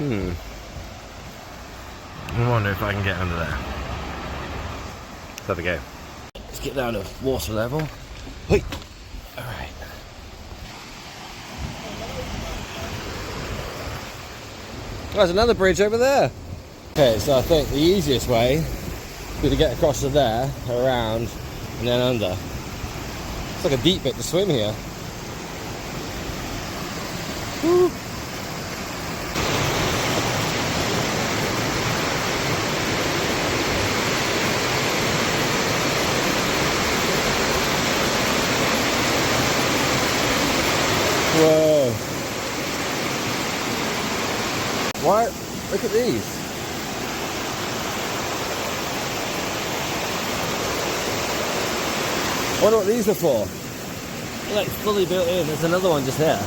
I wonder if I can get under there. Let's have a go. Let's get down to water level. Wait. Alright. There's another bridge over there. Okay, so I think the easiest way would be to get across to there, around, and then under. It's like a deep bit to swim here. Woo. Whoa. Why? Look at these. I wonder what these are for. They're like fully built in. There's another one just there.